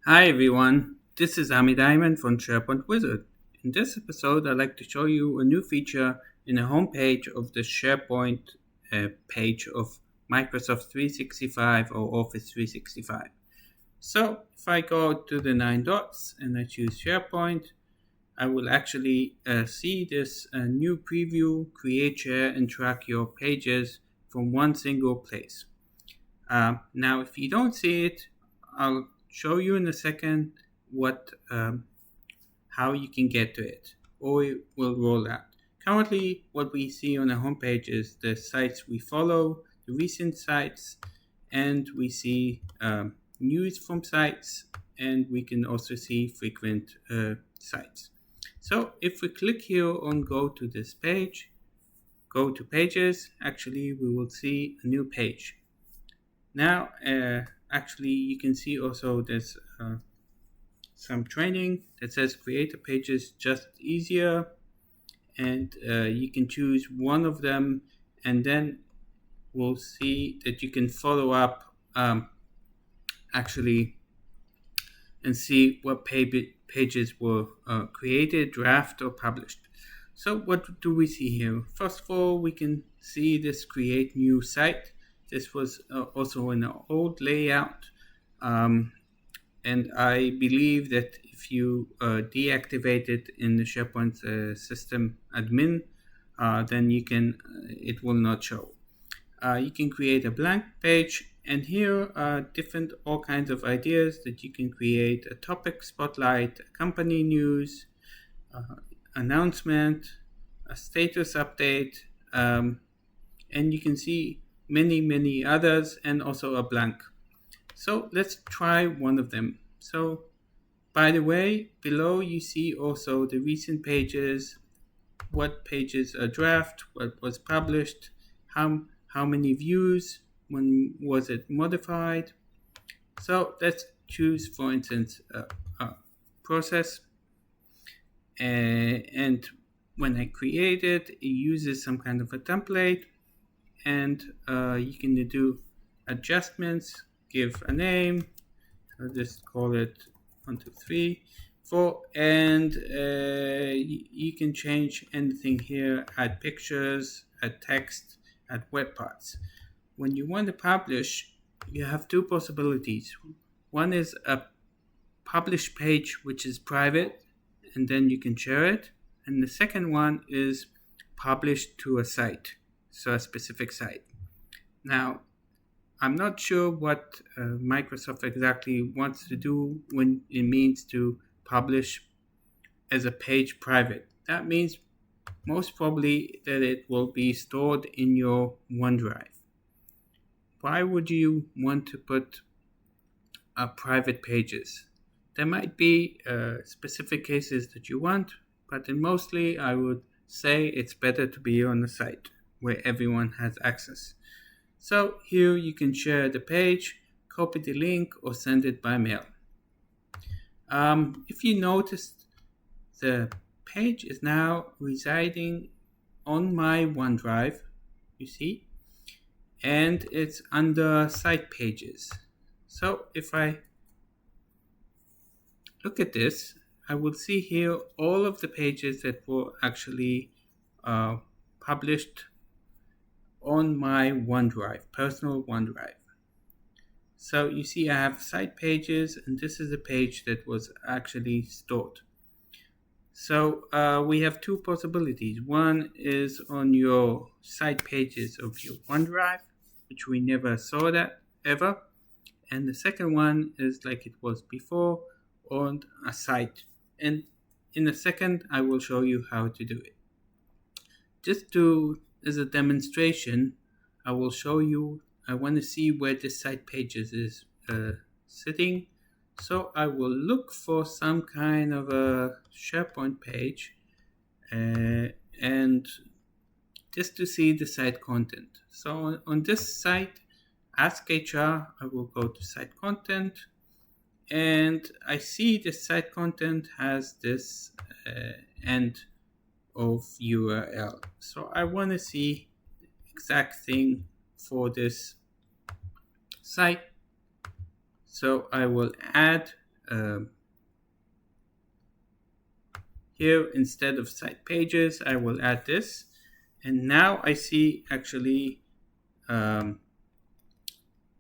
Hi everyone, this is Ami Diamond from SharePoint Wizard. In this episode, I'd like to show you a new feature in the homepage of the SharePoint page of Microsoft 365 or Office 365. So, if I go to the 9 dots and I choose SharePoint, I will actually see this new preview, create, share, and track your pages from one single place. Now, if you don't see it, I'll show you in a second what how you can get to it, or it will roll out. Currently, what we see on the homepage is the sites we follow, the recent sites, and we see news from sites, and we can also see frequent sites. So if we click here on go to this page, go to pages, actually we will see a new page. Now, actually, you can see also there's some training that says create a pages just easier, and you can choose one of them, and then we'll see that you can follow up actually and see what pages were created, draft, or published. So what do we see here? First of all, we can see this create new site. This was also in an old layout. And I believe that if you deactivate it in the SharePoint system admin, then it will not show. You can create a blank page, and here are different all kinds of ideas that you can create: a topic spotlight, a company news, announcement, a status update, and you can see many others, and also a blank. So let's try one of them. So by the way, below you see also the recent pages, what pages are draft, what was published, how many views, when was it modified. So let's choose, for instance, a process, and when I create it, it uses some kind of a template, and you can do adjustments, give a name. I'll just call it 1, 2, 3, 4, and you can change anything here, add pictures, add text, add web parts. When you want to publish, you have two possibilities. One is a publish page which is private, and then you can share it. And the second one is published to a site, so a specific site. Now, I'm not sure what Microsoft exactly wants to do when it means to publish as a page private. That means most probably that it will be stored in your OneDrive. Why would you want to put private pages? There might be specific cases that you want, but mostly I would say it's better to be on a site where everyone has access. So here you can share the page, copy the link, or send it by mail. If you noticed, the page is now residing on my OneDrive, you see, and it's under site pages. So if I look at this, I will see here all of the pages that were actually published on my OneDrive, personal OneDrive. So you see I have site pages, and this is a page that was actually stored. So we have two possibilities. One is on your site pages of your OneDrive, which we never saw that ever. And the second one is like it was before, on a site. And in a second, I will show you how to do it. Just as a demonstration, I will show you. I want to see where the site pages is sitting. So I will look for some kind of a SharePoint page and just to see the site content. So on this site, Ask HR, I will go to site content, and I see the site content has this end of URL. So I want to see the exact thing for this site. So I will add here instead of site pages, I will add this. And now I see actually all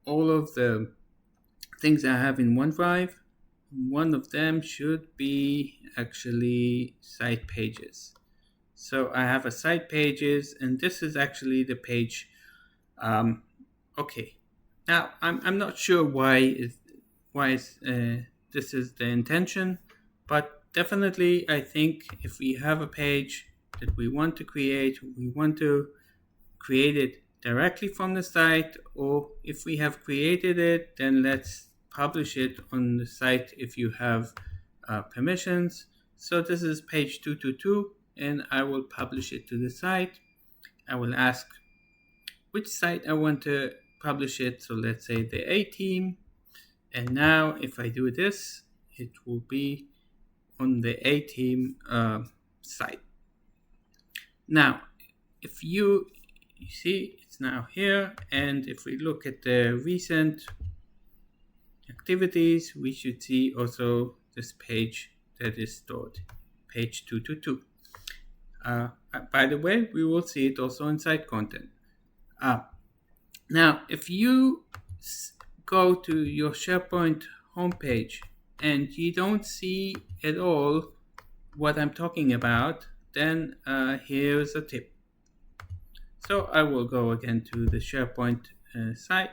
of the things I have in OneDrive. One of them should be actually site pages. So I have a site pages, and this is actually the page. Okay, now I'm not sure why this is the intention, but definitely I think if we have a page that we want to create it directly from the site, or if we have created it, then let's publish it on the site if you have permissions. So this is page 222, and I will publish it to the site. I will ask which site I want to publish it. So let's say the A team. And now if I do this, it will be on the A team site. Now, if you see, it's now here. And if we look at the recent activities, we should see also this page that is stored, page 222. By the way, we will see it also in site content. Now, if you go to your SharePoint homepage and you don't see at all what I'm talking about, then here's a tip. So I will go again to the SharePoint site.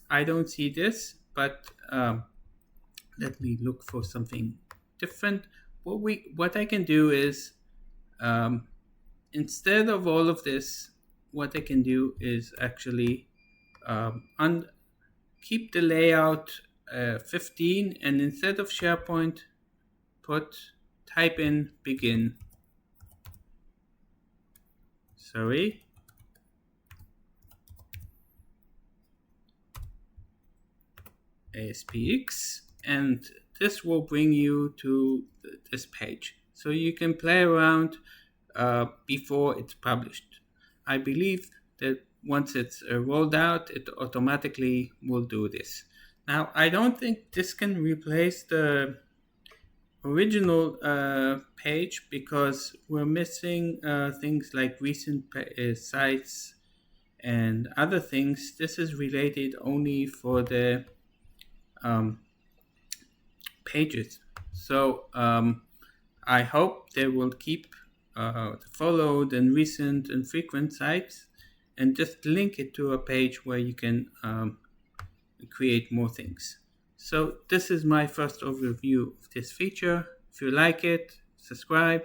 I don't see this, but let me look for something different. What I can do is, instead of all of this, what I can do is actually keep the layout 15, and instead of SharePoint, type in begin. Sorry. ASPX, and this will bring you to this page. So you can play around before it's published. I believe that once it's rolled out, it automatically will do this. Now, I don't think this can replace the original page because we're missing things like recent sites and other things. This is related only for the pages. So I hope they will keep the followed and recent and frequent sites and just link it to a page where you can create more things. So this is my first overview of this feature. If you like it, subscribe,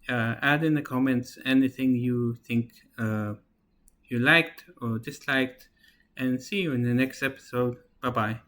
add in the comments anything you think you liked or disliked, and see you in the next episode. Bye-bye.